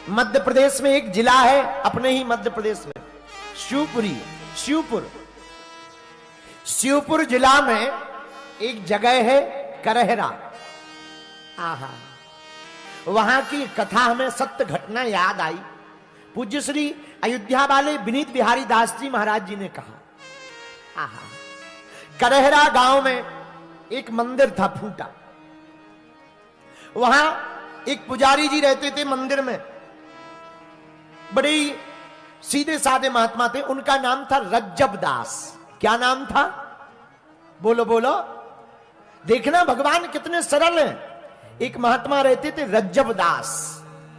मध्य प्रदेश में एक जिला है, अपने ही मध्य प्रदेश में, शिवपुरी, शिवपुर जिला में एक जगह है करहरा। आहा, वहां की कथा हमें सत्य घटना याद आई। पूज्य श्री अयोध्या वाले विनीत बिहारी दास जी महाराज जी ने कहा, आहा, करहरा गांव में एक मंदिर था फूटा। वहां एक पुजारी जी रहते थे मंदिर में, बड़े सीधे साधे महात्मा थे। उनका नाम था रज्जब दास। क्या नाम था? बोलो बोलो। देखना भगवान कितने सरल हैं। एक महात्मा रहते थे रज्जब दास।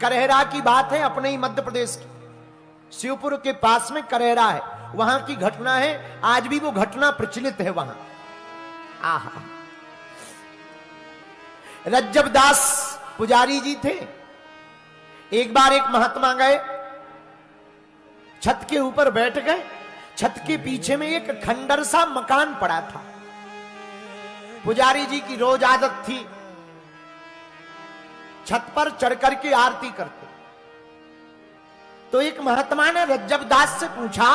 करहरा की बात है, अपने ही मध्य प्रदेश की, शिवपुर के पास में करहरा है। वहां की घटना है, आज भी वो घटना प्रचलित है वहां। आहा, रज्जब दास पुजारी जी थे। एक बार एक महात्मा गए, छत के ऊपर बैठ गए। छत के पीछे में एक खंडर सा मकान पड़ा था। पुजारी जी की रोज आदत थी छत पर चढ़ करके आरती करते। तो एक महात्मा ने रज्जब दास से पूछा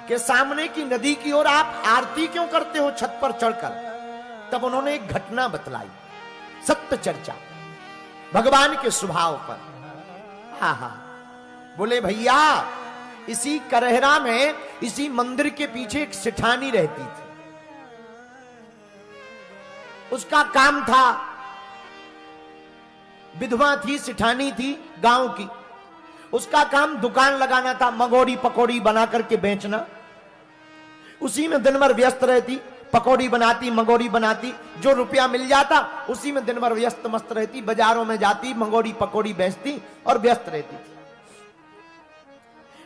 कि सामने की नदी की ओर आप आरती क्यों करते हो छत पर चढ़कर? तब उन्होंने एक घटना बतलाई, सत्य चर्चा भगवान के स्वभाव पर। हा हा, बोले भैया, इसी करहरा में, इसी मंदिर के पीछे एक सिठानी रहती थी। उसका काम था, विधवा थी, सिठानी थी गांव की। उसका काम दुकान लगाना था, मगोड़ी पकौड़ी बना करके बेचना। उसी में दिन भर व्यस्त रहती, पकौड़ी बनाती, मगोड़ी बनाती। जो रुपया मिल जाता उसी में दिन भर व्यस्त मस्त रहती। बाजारों में जाती, मगोड़ी पकौड़ी बेचती और व्यस्त रहती थी।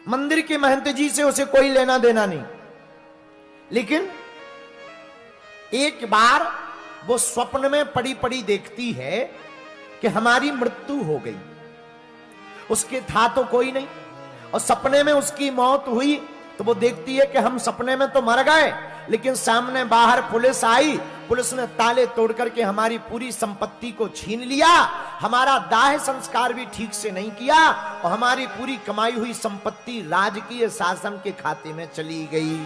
मंदिर के महंत जी से उसे कोई लेना देना नहीं। लेकिन एक बार वो स्वप्न में पड़ी पड़ी देखती है कि हमारी मृत्यु हो गई। उसके था तो कोई नहीं, और सपने में उसकी मौत हुई। तो वो देखती है कि हम सपने में तो मर गए, लेकिन सामने बाहर पुलिस आई। पुलिस ने ताले तोड़ करके हमारी पूरी संपत्ति को छीन लिया, हमारा दाह संस्कार भी ठीक से नहीं किया, और हमारी पूरी कमाई हुई संपत्ति राजकीय शासन के खाते में चली गई।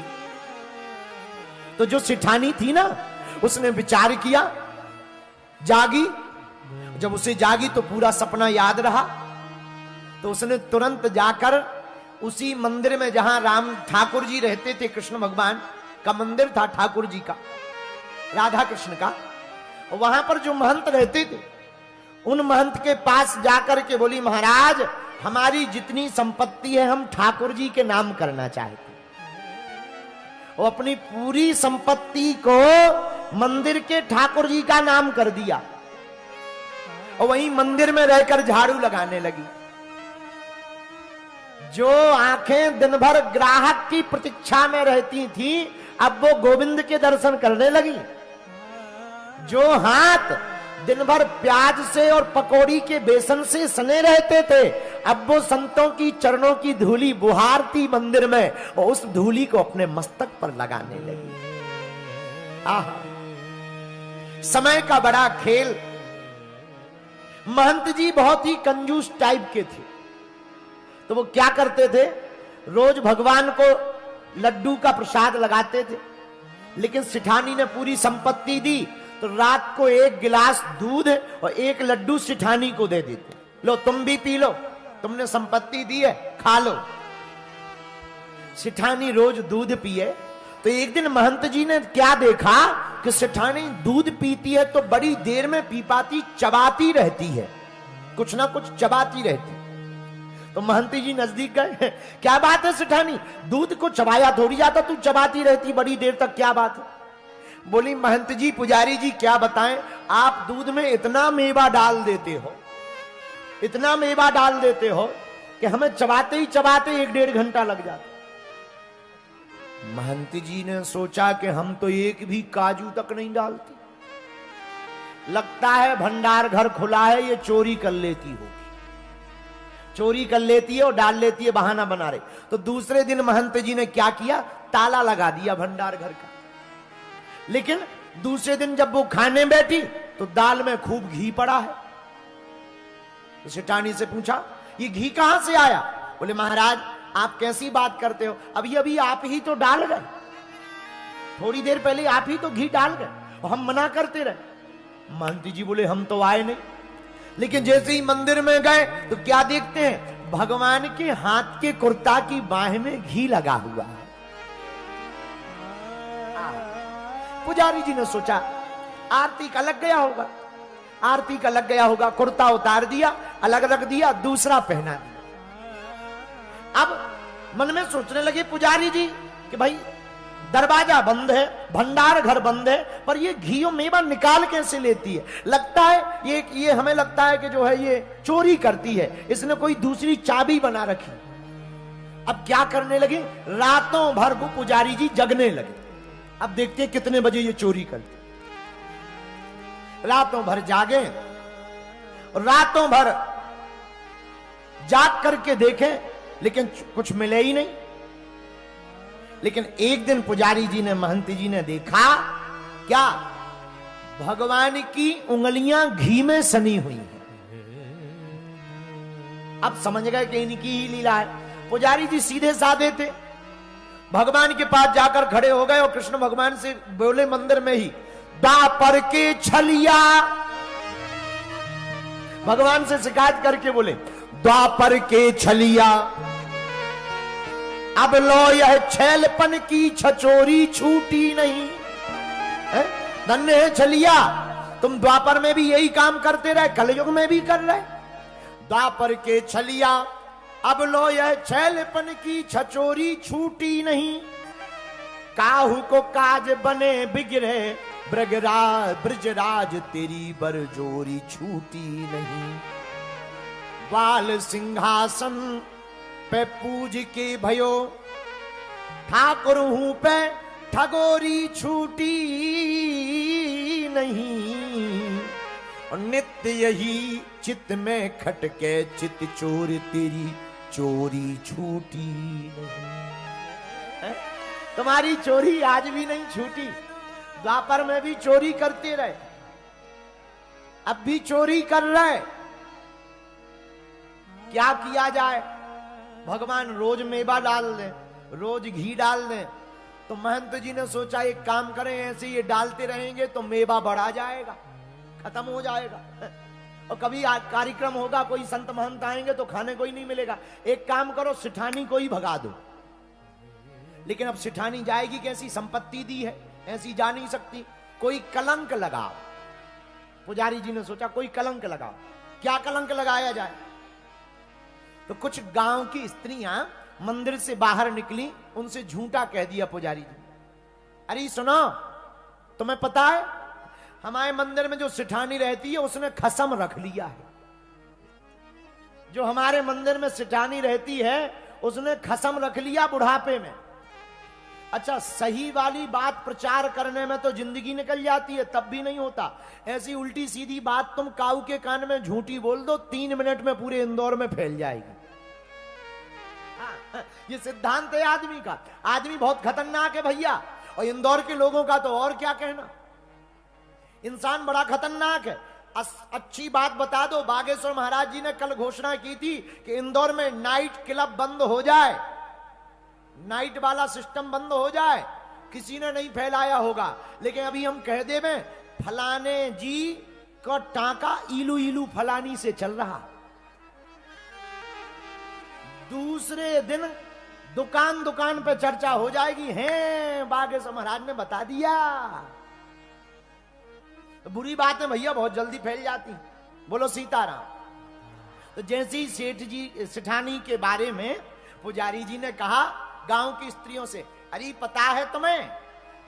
तो जो सिठानी थी ना, उसने विचार किया, जागी। जब उसे जागी तो पूरा सपना याद रहा। तो उसने तुरंत जाकर उसी मंदिर में जहां राम ठाकुर जी रहते थे, कृष्ण भगवान का मंदिर था, ठाकुर जी का, राधा कृष्ण का, वहां पर जो महंत रहते थे, उन महंत के पास जाकर के बोली, महाराज, हमारी जितनी संपत्ति है हम ठाकुर जी के नाम करना चाहते। वो अपनी पूरी संपत्ति को मंदिर के ठाकुर जी का नाम कर दिया, और वहीं मंदिर में रहकर झाड़ू लगाने लगी। जो आंखें दिन भर ग्राहक की प्रतीक्षा में रहती थी, अब वो गोविंद के दर्शन करने लगी। जो हाथ दिन भर प्याज से और पकौड़ी के बेसन से सने रहते थे, अब वो संतों की चरणों की धूली बुहारती मंदिर में, और उस धूली को अपने मस्तक पर लगाने लगी। आहा, समय का बड़ा खेल। महंत जी बहुत ही कंजूस टाइप के थे। तो वो क्या करते थे, रोज भगवान को लड्डू का प्रसाद लगाते थे। लेकिन सिठानी ने पूरी संपत्ति दी, तो रात को एक गिलास दूध और एक लड्डू सिठानी को दे देते, लो तुम भी पी लो, तुमने संपत्ति दी है, खा लो। सिठानी रोज दूध पिए। तो एक दिन महंत जी ने क्या देखा कि सिठानी दूध पीती है तो बड़ी देर में पी पाती, चबाती रहती है, कुछ ना कुछ चबाती रहती। तो महंत जी नजदीक गए, क्या बात है सिठानी, दूध को चबाया थोड़ी जाता, तू चबाती रहती बड़ी देर तक, क्या बात है? बोली, महंत जी, पुजारी जी, क्या बताएं, आप दूध में इतना मेवा डाल देते हो, इतना मेवा डाल देते हो कि हमें चबाते ही चबाते 1-1.5 घंटा लग जाता। महंत जी ने सोचा कि हम तो एक भी काजू तक नहीं डालते, लगता है भंडार घर खुला है, ये चोरी कर लेती होगी, चोरी कर लेती है और डाल लेती है, बहाना बना रहे। तो दूसरे दिन महंत जी ने क्या किया, ताला लगा दिया भंडार घर का। लेकिन दूसरे दिन जब वो खाने बैठी तो दाल में खूब घी पड़ा है। तो सिठानी से पूछा, ये घी कहां से आया? बोले महाराज आप कैसी बात करते हो, अभी अभी आप ही तो डाल गए, थोड़ी देर पहले आप ही तो घी डाल गए और हम मना करते रहे। महंती जी बोले हम तो आए नहीं, लेकिन जैसे ही मंदिर में गए तो क्या देखते हैं, भगवान के हाथ के कुर्ता की बाह में घी लगा हुआ है। पुजारी जी ने सोचा आरती का लग गया होगा, आरती का लग गया होगा, कुर्ता उतार दिया, अलग रख दिया, दूसरा पहना दिया। अब मन में सोचने लगे पुजारी जी कि भाई दरवाजा बंद है, भंडार घर बंद है, पर ये घी और मेवा निकाल कैसे लेती है? लगता है ये हमें लगता है कि जो है ये चोरी करती है, इसने कोई दूसरी चाबी बना रखी। अब क्या करने लगे, रातों भर वो पुजारी जी जगने लगे। अब देखते हैं कितने बजे ये चोरी करती। रातों भर जागे, रातों भर जाग करके देखें, लेकिन कुछ मिले ही नहीं। लेकिन एक दिन पुजारी जी ने, महंती जी ने देखा क्या, भगवान की उंगलियां घी में सनी हुई हैं। अब समझ गए कि इनकी ही लीला है। पुजारी जी सीधे साधे थे, भगवान के पास जाकर खड़े हो गए और कृष्ण भगवान से बोले मंदिर में ही, द्वापर के छलिया, भगवान से शिकायत करके बोले द्वापर के छलिया, अब लो यह छैलपन की छचोरी छूटी नहीं। धन्य है छलिया, तुम द्वापर में भी यही काम करते रहे, कलयुग में भी कर रहे। द्वापर के छलिया, अब लो यह छैलपन की छचोरी छूटी नहीं। काहू को काज बने बिगड़े, ब्रजराज तेरी बरजोरी छूटी नहीं। बाल सिंहासन पे पूज के भयो, ठाकुर हूं पे ठगोरी छूटी नहीं। और नित्य यही चित्त में खटके, चित चोर तेरी चोरी छूटी नहीं। तुम्हारी चोरी आज भी नहीं छूटी, द्वापर में भी चोरी करते रहे, अब भी चोरी कर रहे। क्या किया जाए? भगवान रोज मेवा डाल दें, रोज घी डाल दें। तो महंत जी ने सोचा एक काम करें, ऐसे ये डालते रहेंगे तो मेवा बढ़ा जाएगा, खत्म हो जाएगा। और कभी कार्यक्रम होगा, कोई संत महंत आएंगे तो खाने को ही नहीं मिलेगा। एक काम करो, सिठानी को ही भगा दो। लेकिन अब सिठानी जाएगी कैसी, संपत्ति दी है, ऐसी जा नहीं सकती। कोई कलंक लगाओ। पुजारी जी ने सोचा कोई कलंक लगाओ। क्या कलंक लगाया जाए? तो कुछ गांव की स्त्रियां मंदिर से बाहर निकली, उनसे झूठा कह दिया पुजारी जी, अरे सुनो, तुम्हें पता है हमारे मंदिर में जो सिठानी रहती है उसने खसम रख लिया है। जो हमारे मंदिर में सिठानी रहती है उसने खसम रख लिया बुढ़ापे में। अच्छा, सही वाली बात प्रचार करने में तो जिंदगी निकल जाती है, तब भी नहीं होता। ऐसी उल्टी सीधी बात तुम काऊ के कान में झूठी बोल दो, 3 मिनट में पूरे इंदौर में फैल जाएगी। ये सिद्धांत है आदमी का। आदमी बहुत खतरनाक है भैया, और इंदौर के लोगों का तो और क्या कहना। इंसान बड़ा खतरनाक है। अच्छी बात बता दो, बागेश्वर महाराज जी ने कल घोषणा की थी कि इंदौर में नाइट क्लब बंद हो जाए, नाइट वाला सिस्टम बंद हो जाए। किसी ने नहीं फैलाया होगा, लेकिन अभी हम कह दे में फलाने जी का टाका इलू इलू फलानी से चल रहा। दूसरे दिन दुकान दुकान पे चर्चा हो जाएगी, हैं बागेश्वर महाराज ने बता दिया। तो बुरी बात है भैया, बहुत जल्दी फैल जाती। बोलो सीताराम। तो जैसे ही सेठ जी सिठानी के बारे में पुजारी जी ने कहा गांव की स्त्रियों से, अरे पता है तुम्हें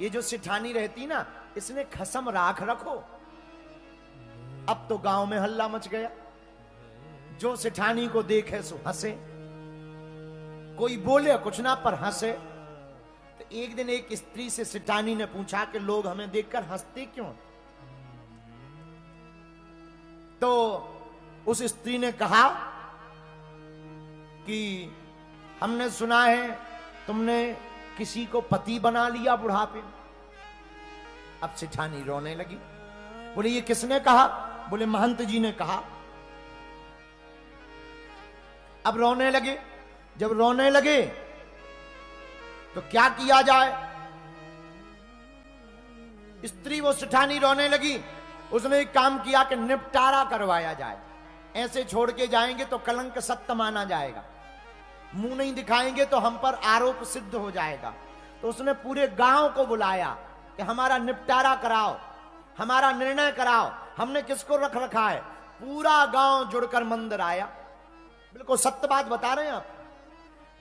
ये जो सिठानी रहती ना, इसने खसम राख रखो। अब तो गांव में हल्ला मच गया। जो सिठानी को देखे सो हंसे, कोई बोले कुछ ना पर हंसे। तो एक दिन एक स्त्री से सिठानी ने पूछा कि लोग हमें देखकर हंसते क्यों? तो उस स्त्री ने कहा कि हमने सुना है तुमने किसी को पति बना लिया बुढ़ापे में। अब सिठानी रोने लगी। बोले ये किसने कहा? बोले महंत जी ने कहा। अब रोने लगे। जब रोने लगे तो क्या किया जाए? स्त्री वो सेठानी रोने लगी। उसने एक काम किया कि निपटारा करवाया जाए। ऐसे छोड़ के जाएंगे तो कलंक सत्य माना जाएगा, मुंह नहीं दिखाएंगे तो हम पर आरोप सिद्ध हो जाएगा। तो उसने पूरे गांव को बुलाया कि हमारा निपटारा कराओ, हमारा निर्णय कराओ, हमने किसको रख रखा है। पूरा गांव जुड़कर मंदिर आया। बिल्कुल सत्य बात बता रहे हैं आप।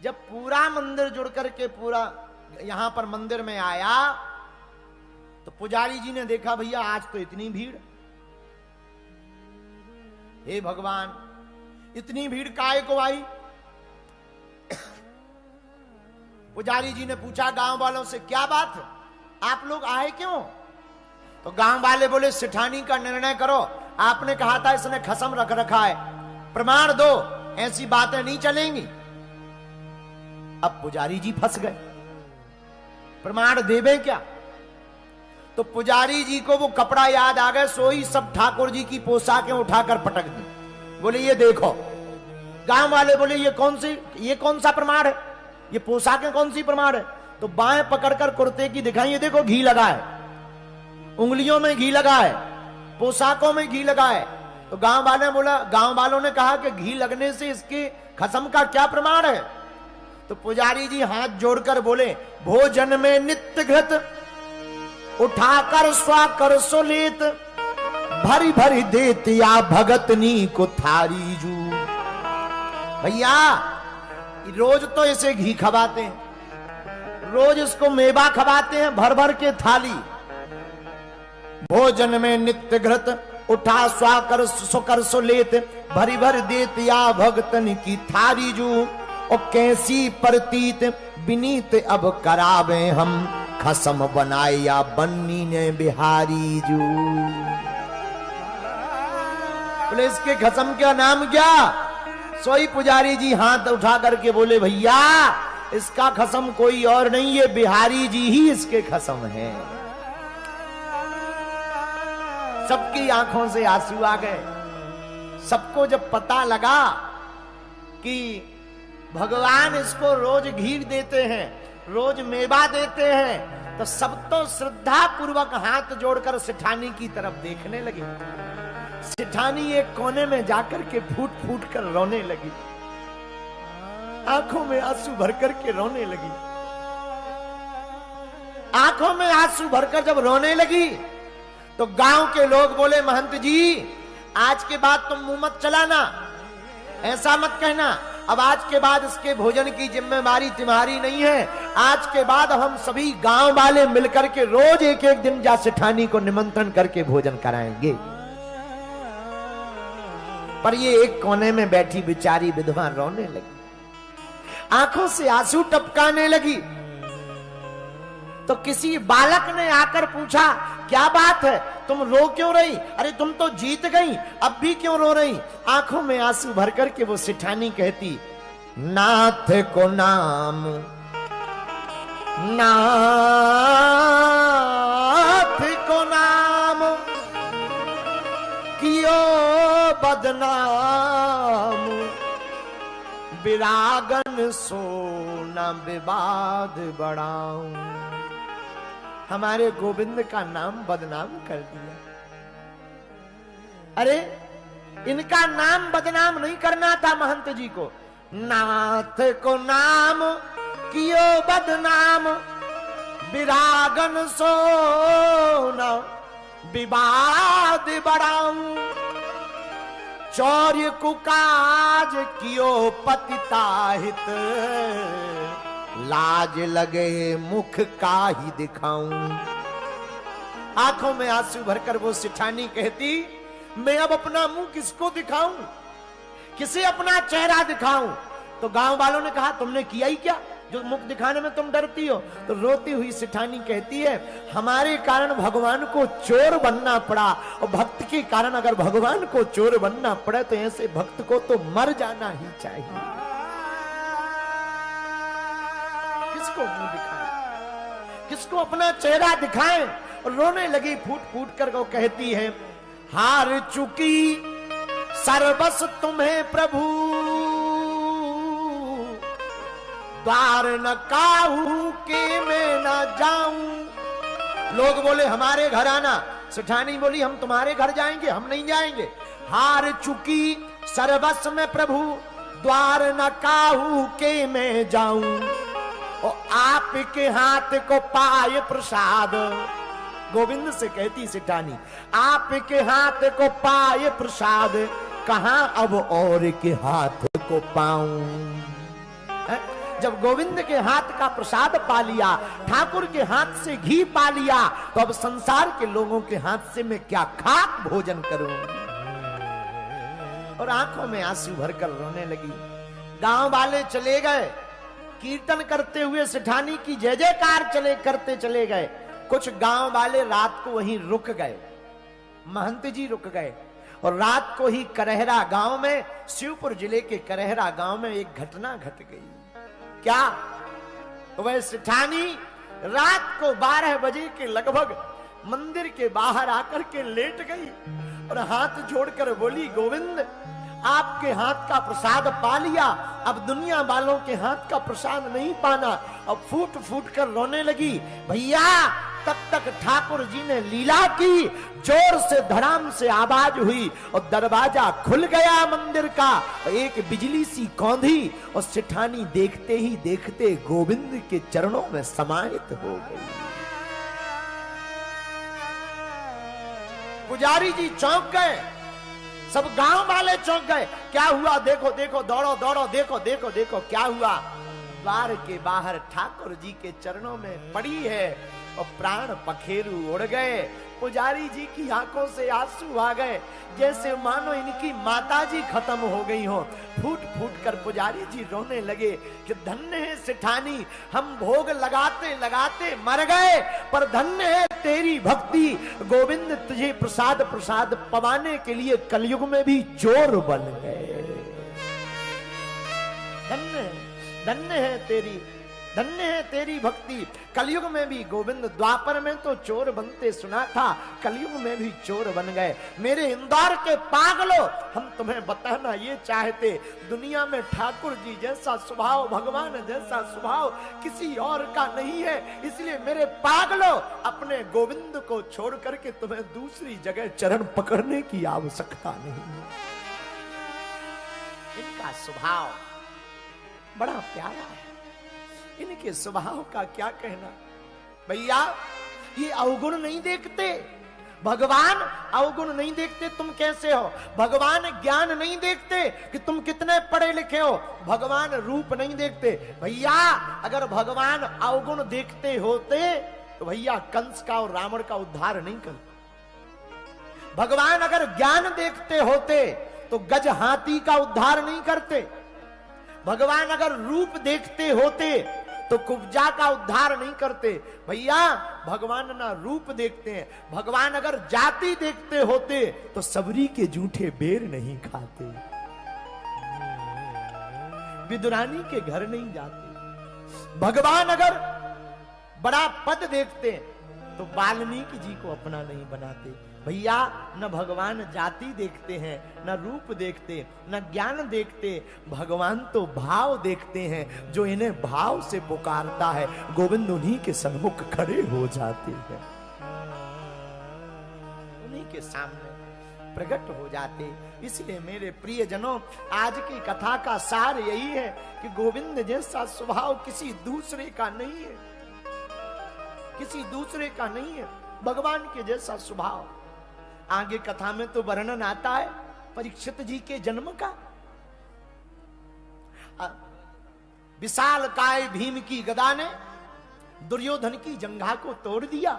जब पूरा मंदिर जुड़कर के पूरा यहां पर मंदिर में आया तो पुजारी जी ने देखा, भैया आज तो इतनी भीड़, हे भगवान इतनी भीड़ काहे को आई? पुजारी जी ने पूछा गांव वालों से, क्या बात है, आप लोग आए क्यों? तो गांव वाले बोले, सेठानी का निर्णय करो, आपने कहा था इसने खसम रख रखा है, प्रमाण दो, ऐसी बातें नहीं चलेंगी। अब पुजारी जी फंस गए, प्रमाण देवे क्या? तो पुजारी जी को वो कपड़ा याद आ गए, सोई सब ठाकुर जी की पोशाकें उठाकर पटक दी। बोले ये देखो। गांव वाले बोले ये कौन सा प्रमाण है, ये पोशाकें कौन सी प्रमाण है? तो बाएं पकड़कर कुर्ते की दिखाई, ये देखो घी लगा है, उंगलियों में घी लगा है, पोशाकों में घी लगा है। तो गांव वालों ने कहा कि घी लगने से इसके खसम का क्या प्रमाण है? तो पुजारी जी हाथ जोड़कर बोले, भोजन में नित्य घृत उठाकर स्वाकर सोलेत, भरी भरी देत या भगतनी को थारी जू। भैया रोज तो इसे घी खवाते हैं, रोज इसको मेवा खवाते हैं भर भर के थाली। भोजन में नित्य घृत उठा स्वाकर सुकर सोलेत, भरी भर देत या भगतन की थारी जू। और कैसी प्रतीत विनीत अब करावे हम, खसम बनाए या बन्नी ने बिहारी जू। बोले इसके खसम का नाम क्या? सोई पुजारी जी हाथ उठा करके बोले, भैया इसका खसम कोई और नहीं, ये बिहारी जी ही इसके खसम है। सबकी आंखों से आंसू आ गए। सबको जब पता लगा कि भगवान इसको रोज घी देते हैं, रोज मेवा देते हैं, तो सब तो श्रद्धा पूर्वक हाथ जोड़कर सेठानी की तरफ देखने लगे। सेठानी एक कोने में जाकर के फूट फूट कर रोने लगी, आंखों में आंसू भरकर के रोने लगी। आंखों में आंसू भरकर जब रोने लगी तो गांव के लोग बोले, महंत जी आज के बाद तुम मुंह मत चलाना, ऐसा मत कहना, अब आज के बाद इसके भोजन की जिम्मेदारी तुम्हारी नहीं है। आज के बाद हम सभी गांव वाले मिलकर के रोज एक एक दिन जा सेठानी को निमंत्रण करके भोजन कराएंगे। पर ये एक कोने में बैठी बेचारी विधवा रोने लगी, आंखों से आंसू टपकाने लगी। तो किसी बालक ने आकर पूछा, क्या बात है, तुम रो क्यों रही? अरे तुम तो जीत गई, अब भी क्यों रो रही? आंखों में आंसू भर करके वो सेठानी कहती, नाथ को नाम, नाथ को नाम कियो बदनाम, विरागन सो न विवाद बढ़ाऊं। हमारे गोविंद का नाम बदनाम कर दिया। अरे इनका नाम बदनाम नहीं करना था महंत जी को। नाथ को नाम कियो बदनाम, विरागन सो न विवाद बढ़ाऊं। चौर्य कुकाज कियो पतिताहित, लाज लगे मुख का ही दिखाऊं। आंखों में आंसू भरकर वो सेठानी कहती, मैं अब अपना मुंह किसको दिखाऊं, किसे अपना चेहरा दिखाऊं? तो गांव वालों ने कहा, तुमने किया ही क्या जो मुख दिखाने में तुम डरती हो? तो रोती हुई सेठानी कहती है, हमारे कारण भगवान को चोर बनना पड़ा, और भक्त के कारण अगर भगवान को चोर बनना पड़े तो ऐसे भक्त को तो मर जाना ही चाहिए। किसको मुंह दिखाएं, किसको अपना चेहरा दिखाएं? और रोने लगी फूट फूट कर। वो कहती है, हार चुकी सर्वस तुम्हें प्रभु, द्वार न काहू के मैं न जाऊं। लोग बोले हमारे घर आना, सेठानी बोली हम तुम्हारे घर जाएंगे, हम नहीं जाएंगे। हार चुकी सर्वस्व में प्रभु, द्वार न काहू के मैं जाऊं। और आपके हाथ को पाए प्रसाद, गोविंद से कहती सेठानी, आपके हाथ को पाए प्रसाद, कहां अब और के हाथ को पाऊं। जब गोविंद के हाथ का प्रसाद पा लिया, ठाकुर के हाथ से घी पा लिया, तो अब संसार के लोगों के हाथ से मैं क्या खाक भोजन करूं। और आंखों में आंसू भरकर रोने लगी। गांव वाले चले गए, कीर्तन करते हुए सेठानी की जय जयकार करते चले गए। कुछ गांव वाले रात को वहीं रुक गए, महंत जी रुक गए। और रात को ही करहरा गांव में, शिवपुर जिले के करहरा गांव में एक घटना घट गई। क्या? वह सेठानी रात को 12 बजे के लगभग मंदिर के बाहर आकर के लेट गई और हाथ जोड़कर बोली, गोविंद आपके हाथ का प्रसाद पा लिया, अब दुनिया वालों के हाथ का प्रसाद नहीं पाना। अब फूट फूट कर रोने लगी। भैया तब तक ठाकुर जी ने लीला की, जोर से धड़ाम से आवाज हुई और दरवाजा खुल गया मंदिर का। एक बिजली सी कौंधी और सेठानी देखते ही देखते गोविंद के चरणों में समाहित हो गई। पुजारी जी चौंक गए, सब गांव वाले चौंक गए। क्या हुआ? देखो देखो, दौड़ो दौड़ो, देखो देखो देखो क्या हुआ। द्वार के बाहर ठाकुर जी के चरणों में पड़ी है और प्राण पखेरु उड़ गए। पुजारी जी की आंखों से आंसू आ गए, जैसे मानो इनकी माताजी खत्म हो गई हो। फूट फूट कर पुजारी जी रोने लगे कि धन्य है सेठानी, हम भोग लगाते लगाते मर गए, पर धन्य है तेरी भक्ति। गोविंद तुझे प्रसाद प्रसाद पवाने के लिए कलयुग में भी चोर बन गए। धन्य है तेरी, धन्य है तेरी भक्ति। कलयुग में भी गोविंद, द्वापर में तो चोर बनते सुना था, कलयुग में भी चोर बन गए। मेरे इंदौर के पागलों, हम तुम्हें बताना ये चाहते, दुनिया में ठाकुर जी जैसा स्वभाव, भगवान जैसा स्वभाव किसी और का नहीं है। इसलिए मेरे पागलों, अपने गोविंद को छोड़ करके तुम्हें दूसरी जगह चरण पकड़ने की आवश्यकता नहीं। इनका स्वभाव बड़ा प्यारा है, इनके स्वभाव का क्या कहना। भैया ये अवगुण नहीं देखते, भगवान अवगुण नहीं देखते। तुम कैसे हो? भगवान ज्ञान नहीं देखते कि तुम कितने पढ़े लिखे हो, भगवान रूप नहीं देखते। भैया अगर भगवान अवगुण देखते होते तो भैया कंस का और रावण का उद्धार नहीं करते। भगवान अगर ज्ञान देखते होते तो गज हाथी का उद्धार नहीं करते। भगवान अगर रूप देखते होते तो कुब्जा का उद्धार नहीं करते। भैया भगवान ना रूप देखते हैं, भगवान अगर जाति देखते होते तो सबरी के जूठे बेर नहीं खाते, विदुरानी के घर नहीं जाते। भगवान अगर बड़ा पद देखते तो वाल्मीकि जी को अपना नहीं बनाते। भैया न भगवान जाति देखते हैं, न रूप देखते, न ज्ञान देखते, भगवान तो भाव देखते हैं। जो इन्हें भाव से पुकारता है गोविंद उन्हीं के सन्मुख खड़े हो जाते हैं, उन्हीं के सामने प्रकट हो जाते। इसलिए मेरे प्रियजनों, आज की कथा का सार यही है कि गोविंद जैसा स्वभाव किसी दूसरे का नहीं है, किसी दूसरे का नहीं है। भगवान के जैसा स्वभाव। आगे कथा में तो वर्णन आता है परीक्षित जी के जन्म का। विशाल काय भीम की गदा ने दुर्योधन की जंघा को तोड़ दिया।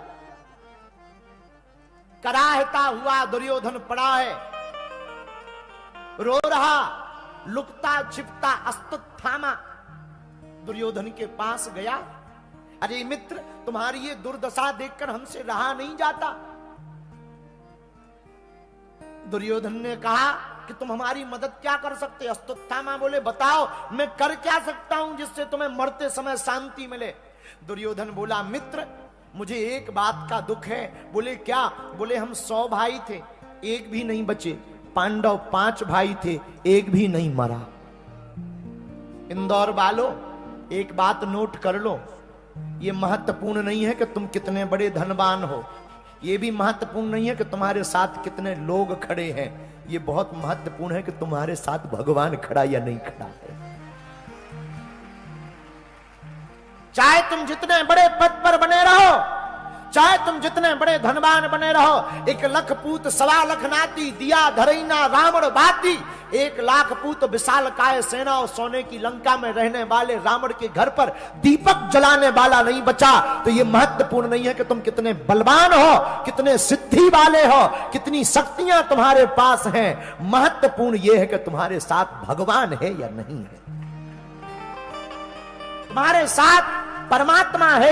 कराहता हुआ दुर्योधन पड़ा है, रो रहा, लुकता छिपता अस्त्र थामा। दुर्योधन के पास गया, अरे मित्र तुम्हारी ये दुर्दशा देखकर हमसे रहा नहीं जाता। दुर्योधन ने कहा कि तुम हमारी मदद क्या कर सकते? अश्वत्थामा बोले बताओ मैं कर क्या सकता हूं जिससे तुम्हें मरते समय शांति मिले। दुर्योधन बोला मित्र मुझे एक बात का दुख है। बोले क्या? बोले हम 100 भाई थे, एक भी नहीं बचे। पांडव 5 भाई थे, एक भी नहीं मरा। इंदौर वालों एक बात नोट कर लो, ये महत्वपूर्ण नहीं है कि तुम कितने बड़े धनवान हो, ये भी महत्वपूर्ण नहीं है कि तुम्हारे साथ कितने लोग खड़े हैं, ये बहुत महत्वपूर्ण है कि तुम्हारे साथ भगवान खड़ा या नहीं खड़ा है। चाहे तुम जितने बड़े पद पर बने रहो, चाहे तुम जितने बड़े धनवान बने रहो, 1 लाख पूत 1.25 लाख नाती, दिया धरैना रावण बाती, 1 लाख पूत विशाल काय सेना और सोने की लंका में रहने वाले रावण के घर पर दीपक जलाने वाला नहीं बचा। तो ये महत्वपूर्ण नहीं है कि तुम kiतने बलवान हो, कितने सिद्धि वाले हो, कितनी शक्तियां तुम्हारे पास हैं। महत्वपूर्ण यह है कि तुम्हारे साथ भगवान है या नहीं है, तुम्हारे साथ परमात्मा है।